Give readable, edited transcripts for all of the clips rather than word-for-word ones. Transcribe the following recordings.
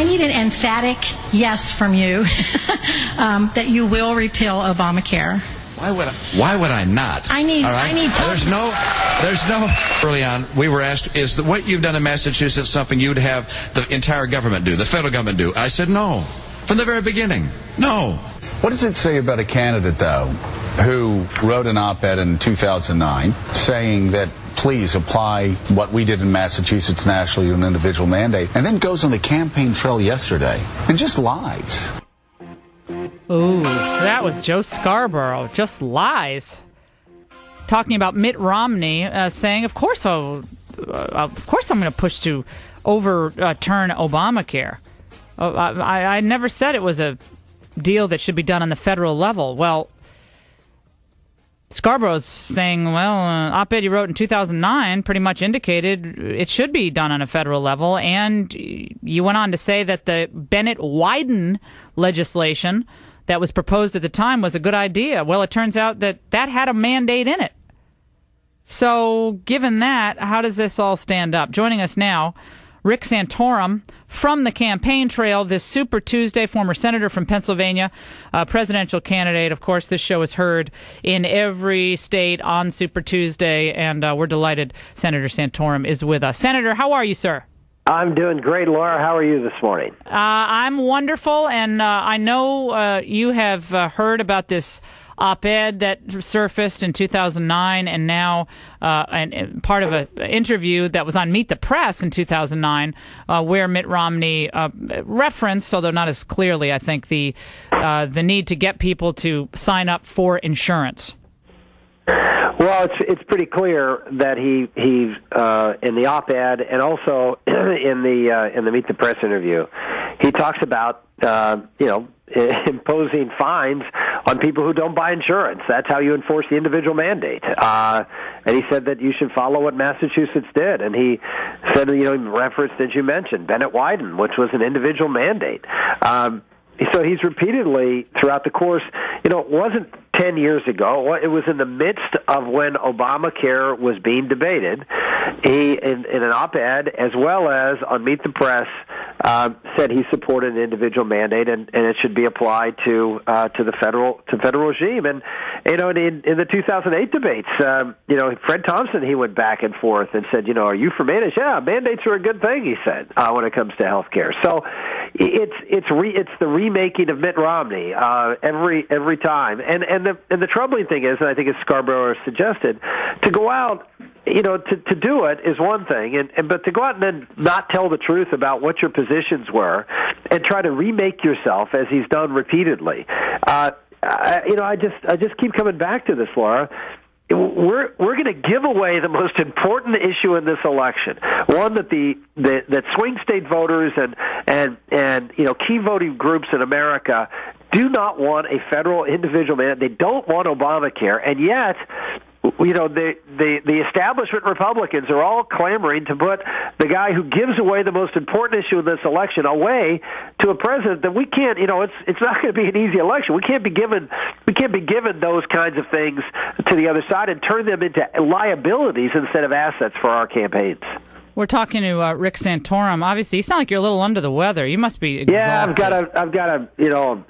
I need an emphatic yes from you that you will repeal Obamacare. Why would I not? I need There's no. Early on, we were asked, is what you've done in Massachusetts something you'd have the entire government do, the federal government do? I said no. From the very beginning. No. What does it say about a candidate, though, who wrote an op-ed in 2009 saying that please apply what we did in Massachusetts nationally to an individual mandate, and then goes on the campaign trail yesterday and just lies? Ooh, that was Joe Scarborough. Just lies. Talking about Mitt Romney saying, of course I'm going to push to overturn Obamacare. I never said it was a deal that should be done on the federal level. Well, Scarborough's saying, op-ed you wrote in 2009 pretty much indicated it should be done on a federal level, and you went on to say that the Bennett-Wyden legislation that was proposed at the time was a good idea. Well, it turns out that had a mandate in it. So, given that, how does this all stand up? Joining us now, Rick Santorum from the campaign trail this Super Tuesday, former senator from Pennsylvania, presidential candidate. Of course, this show is heard in every state on Super Tuesday, and we're delighted Senator Santorum is with us. Senator, how are you, sir? I'm doing great, Laura. How are you this morning? I'm wonderful, and I know you have heard about this op-ed that surfaced in 2009, and now and part of an interview that was on Meet the Press in 2009, where Mitt Romney referenced, although not as clearly, I think, the need to get people to sign up for insurance. Well, it's pretty clear that he in the op-ed and also in the Meet the Press interview, he talks about imposing fines on people who don't buy insurance. That's how you enforce the individual mandate. And he said that you should follow what Massachusetts did. And he said, he referenced, as you mentioned, Bennett-Wyden, which was an individual mandate. So he's repeatedly, throughout the course, it wasn't 10 years ago. It was in the midst of when Obamacare was being debated. He, in an op-ed, as well as on Meet the Press, said he supported an individual mandate and it should be applied to the federal regime. And in the 2008 debates, Fred Thompson, he went back and forth and said, are you for mandates? Yeah, mandates are a good thing, he said, when it comes to health care. So it's the remaking of Mitt Romney every time. And the troubling thing is, and I think as Scarborough suggested, to go out, to do it is one thing, but to go out and then not tell the truth about what your positions were and try to remake yourself as he's done repeatedly. I just keep coming back to this, Laura. We're going to give away the most important issue in this election, one that swing state voters and key voting groups in America do not want a federal individual mandate. They don't want Obamacare, and yet the establishment Republicans are all clamoring to put the guy who gives away the most important issue in this election away to a president that we can't. It's not going to be an easy election. We can't be given those kinds of things to the other side and turn them into liabilities instead of assets for our campaigns. We're talking to Rick Santorum. Obviously, you sound like you're a little under the weather. You must be exhausted. Yeah, I've got a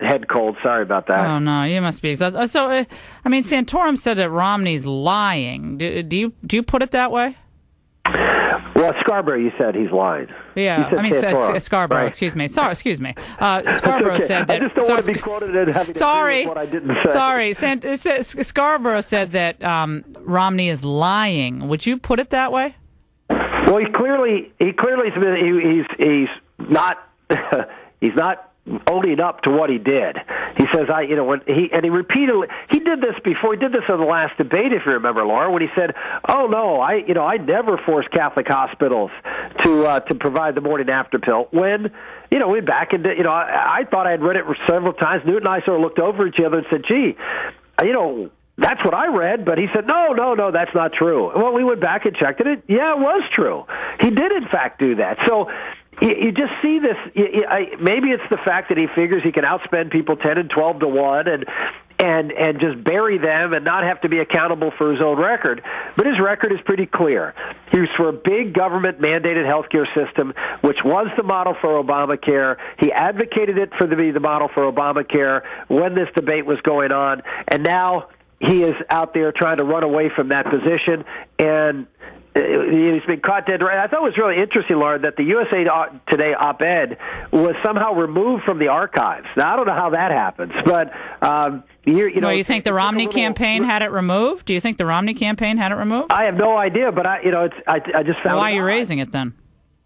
head cold. Sorry about that. Oh no, you must be exhausted. So, Santorum said that Romney's lying. Do you put it that way? Well, Scarborough, you said he's lying. Yeah, Scarborough. Right? Excuse me. Sorry, excuse me. Scarborough okay. said that. I just don't want to be quoted as having to do with what I didn't say. Sorry, Scarborough said that Romney is lying. Would you put it that way? Well, he's not owning up to what he did. He says, he repeatedly, he did this before. He did this in the last debate, if you remember, Laura, when he said, "Oh no, I never forced Catholic hospitals to provide the morning after pill." When we back into, I thought I had read it several times. Newt and I sort of looked over each other and said, "Gee, that's what I read," but he said, no, that's not true. Well, we went back and checked it. Yeah, it was true. He did, in fact, do that. So you just see this. Maybe it's the fact that he figures he can outspend people 10 and 12 to 1, and just bury them and not have to be accountable for his own record. But his record is pretty clear. He was for a big government-mandated healthcare system, which was the model for Obamacare. He advocated it for the model for Obamacare when this debate was going on, and now he is out there trying to run away from that position, and he's been caught dead right. I thought it was really interesting, Laura, that the USA Today op-ed was somehow removed from the archives. Now, I don't know how that happens, but you think the Romney campaign had it removed? Do you think the Romney campaign had it removed? I have no idea, but I just found. Why are you raising it then?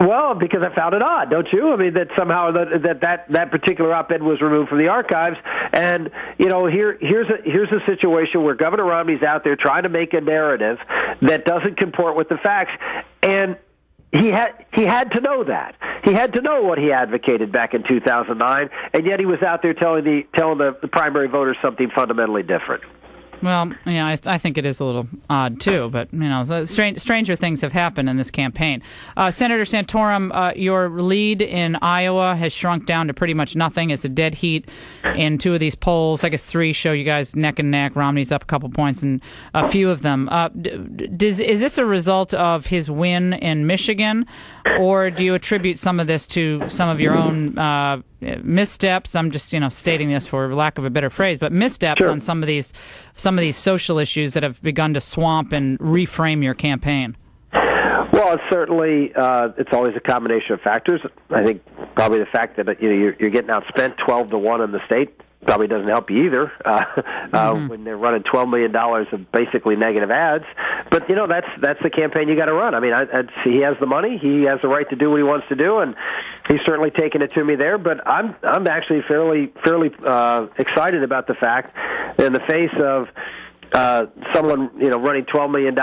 Well, because I found it odd, don't you? I mean, that somehow that particular op-ed was removed from the archives, and here's a situation where Governor Romney's out there trying to make a narrative that doesn't comport with the facts, and he had to know that. He had to know what he advocated back in 2009, and yet he was out there telling the primary voters something fundamentally different. Well, yeah, I think it is a little odd, too, but, stranger things have happened in this campaign. Senator Santorum, your lead in Iowa has shrunk down to pretty much nothing. It's a dead heat in two of these polls. I guess three show you guys neck and neck. Romney's up a couple points in a few of them. Is this a result of his win in Michigan, or do you attribute some of this to some of your own missteps? I'm just stating this for lack of a better phrase, but missteps on some of these social issues that have begun to swamp and reframe your campaign. Well, it's certainly it's always a combination of factors. I think probably the fact that you're getting outspent 12-1 in the state probably doesn't help you either when they're running $12 million of basically negative ads. But that's the campaign you got to run. I mean, he has the money, he has the right to do what he wants to do, and he's certainly taken it to me there. But I'm actually fairly excited about the fact that in the face of someone running $12 million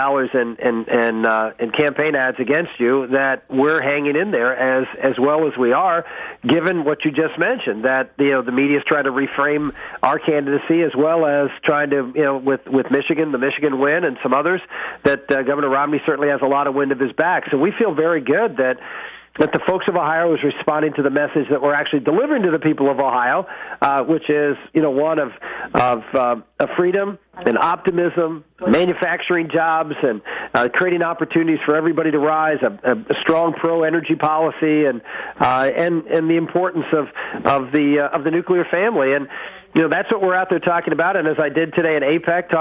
in campaign ads against you, that we're hanging in there as well as we are, given what you just mentioned, that the media's trying to reframe our candidacy, as well as trying to with Michigan, the Michigan win, and some others, that Governor Romney certainly has a lot of wind of his back. So we feel very good that the folks of Ohio is responding to the message that we're actually delivering to the people of Ohio, which is one of freedom and optimism, manufacturing jobs, and creating opportunities for everybody to rise, a strong pro-energy policy, and the importance of the nuclear family. And that's what we're out there talking about. And as I did today in APEC,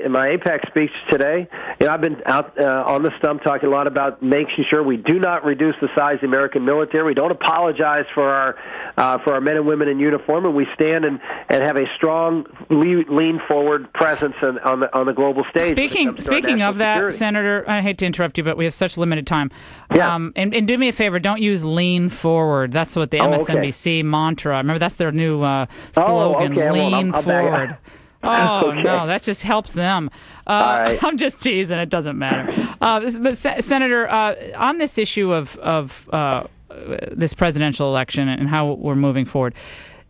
in my APEC speech today, I've been out on the stump talking a lot about making sure we do not reduce the size of the American military. We don't apologize for our men and women in uniform, and we stand and have a strong, lean forward presence on the global stage. Speaking of that, security. Senator, I hate to interrupt you, but we have such limited time. Yeah. And do me a favor, don't use lean forward. That's what the MSNBC mantra. Remember, that's their new slogan. Lean forward. Okay. No, that just helps them. Right. I'm just teasing. It doesn't matter. But Senator, on this issue of this presidential election and how we're moving forward,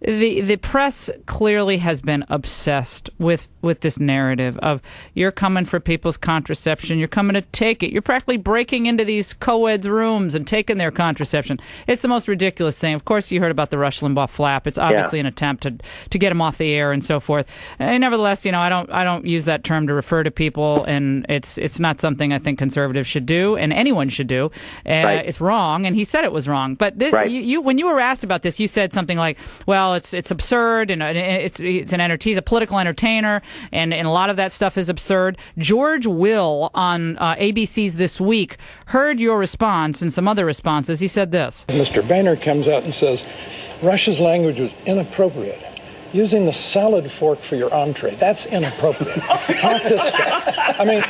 the press clearly has been obsessed with this narrative of you're coming for people's contraception, you're coming to take it. You're practically breaking into these co-eds' rooms and taking their contraception. It's the most ridiculous thing. Of course, you heard about the Rush Limbaugh flap. It's obviously an attempt to get him off the air and so forth. And nevertheless, I don't use that term to refer to people, and it's not something I think conservatives should do, and anyone should do. Right. It's wrong, and he said it was wrong. But you, when you were asked about this, you said something like, "Well, it's absurd, and it's he's a political entertainer." And a lot of that stuff is absurd. George Will on ABC's This Week heard your response and some other responses. He said this. Mr. Boehner comes out and says, Rush's language was inappropriate. Using the salad fork for your entree, that's inappropriate. Not this stuff. I mean,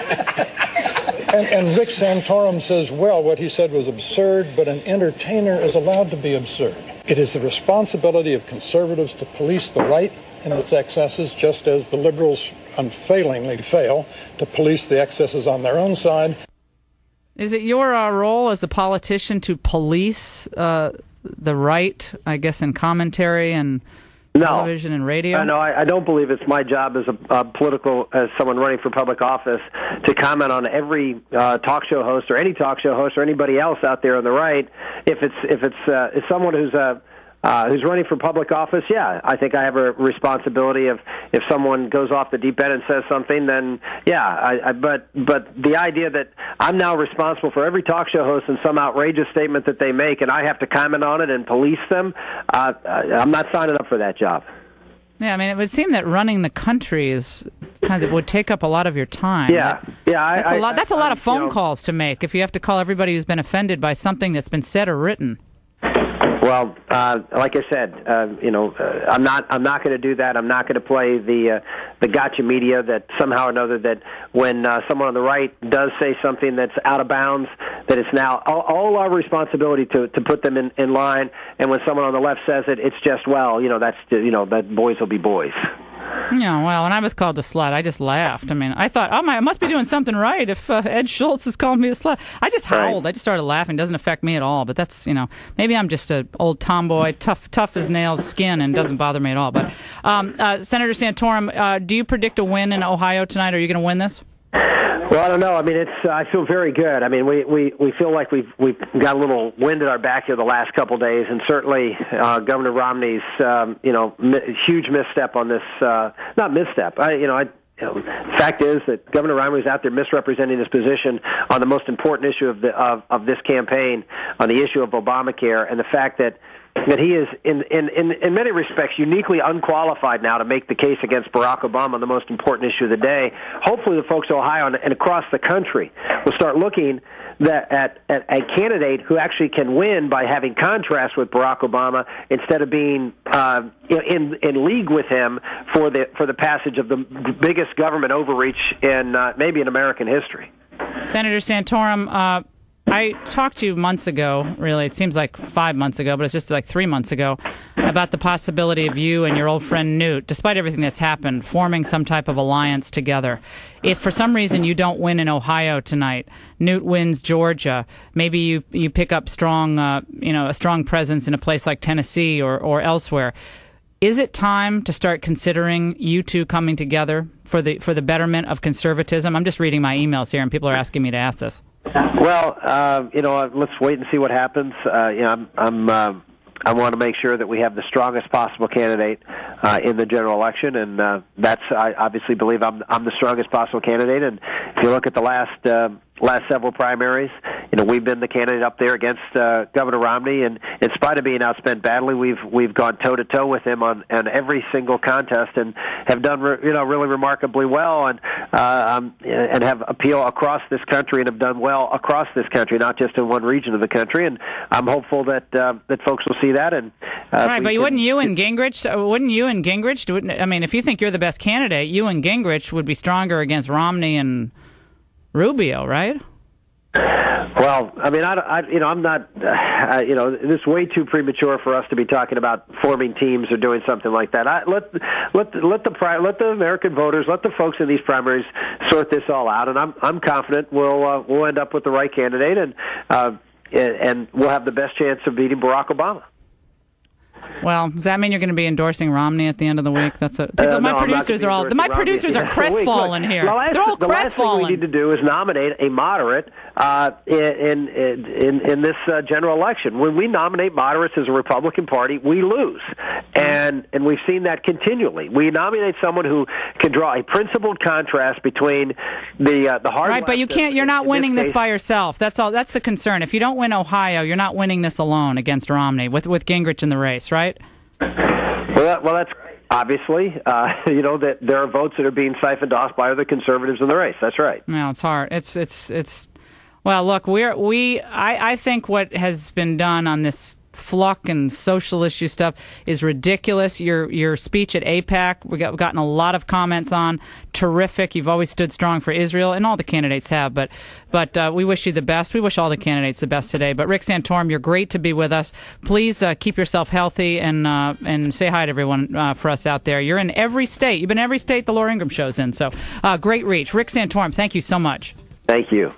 and Rick Santorum says, well, what he said was absurd, but an entertainer is allowed to be absurd. It is the responsibility of conservatives to police the right in its excesses, just as the liberals unfailingly fail to police the excesses on their own side. Is it your role as a politician to police the right, I guess, in commentary and television and radio? No, I don't believe it's my job as as someone running for public office to comment on every talk show host or any talk show host or anybody else out there on the right. If it's someone who's who's running for public office, yeah, I think I have a responsibility of if someone goes off the deep end and says something, then yeah. But the idea that I'm now responsible for every talk show host and some outrageous statement that they make, and I have to comment on it and police them, I'm not signing up for that job. Yeah, I mean, it would seem that running the country would take up a lot of your time. Yeah, That's a lot of phone calls to make if you have to call everybody who's been offended by something that's been said or written. Well, like I said, I'm not going to do that. I'm not going to play the gotcha media that somehow or another that when someone on the right does say something that's out of bounds, that it's now all our responsibility to put them in line. And when someone on the left says it, it's just that boys will be boys. Yeah, well, when I was called a slut, I just laughed. I mean, I thought, I must be doing something right if Ed Schultz is calling me a slut. I just howled. Right. I just started laughing. It doesn't affect me at all. But that's, maybe I'm just an old tomboy, tough as nails skin, and doesn't bother me at all. But Senator Santorum, do you predict a win in Ohio tonight? Are you going to win this? Well, I don't know. I mean, I feel very good. I mean, we feel like we've got a little wind at our back here the last couple of days, and certainly Governor Romney's huge misstep on this. Not misstep. Fact is that Governor Romney was out there misrepresenting his position on the most important issue of this campaign, on the issue of Obamacare, and the fact that he is, in many respects, uniquely unqualified now to make the case against Barack Obama, the most important issue of the day. Hopefully the folks of Ohio and across the country will start looking at a candidate who actually can win by having contrast with Barack Obama instead of being in league with him for the passage of the biggest government overreach in maybe in American history. Senator Santorum, I talked to you months ago, really, it seems like 5 months ago, but it's just like 3 months ago, about the possibility of you and your old friend Newt, despite everything that's happened, forming some type of alliance together. If for some reason you don't win in Ohio tonight, Newt wins Georgia, maybe you pick up a strong presence in a place like Tennessee or elsewhere. Is it time to start considering you two coming together for the betterment of conservatism? I'm just reading my emails here, and people are asking me to ask this. Well, let's wait and see what happens. I want to make sure that we have the strongest possible candidate in the general election, and I obviously believe I'm the strongest possible candidate. And if you look at the last several primaries, we've been the candidate up there against Governor Romney, and in spite of being outspent badly, we've gone toe to toe with him on every single contest, and have done really remarkably well, and have appeal across this country, and have done well across this country, not just in one region of the country. And I'm hopeful that folks will see that. And right, but wouldn't you and Gingrich? I mean, if you think you're the best candidate, you and Gingrich would be stronger against Romney and Rubio, right? Well, I mean, I'm not. This is way too premature for us to be talking about forming teams or doing something like that. Let the American voters, let the folks in these primaries sort this all out, and I'm confident we'll end up with the right candidate, and we'll have the best chance of beating Barack Obama. Well, does that mean you're going to be endorsing Romney at the end of the week? My producers are crestfallen here. They're all crestfallen. The last thing we need to do is nominate a moderate in this general election. When we nominate moderates as a Republican Party, we lose, and we've seen that continually. We nominate someone who can draw a principled contrast between the hard right, but you can't. You're not winning this by yourself. That's all. That's the concern. If you don't win Ohio, you're not winning this alone against Romney with Gingrich in the race, right? Well, that's obviously, that there are votes that are being siphoned off by other conservatives in the race. That's right. No, it's hard. It's. Well, look, I think what has been done on this fluck and social issue stuff is ridiculous. Your speech at AIPAC, we've gotten a lot of comments on. Terrific. You've always stood strong for Israel, and all the candidates have. But we wish you the best. We wish all the candidates the best today. But Rick Santorum, you're great to be with us. Please keep yourself healthy and say hi to everyone for us out there. You're in every state. You've been in every state the Laura Ingraham Show's in. So great reach. Rick Santorum, thank you so much. Thank you.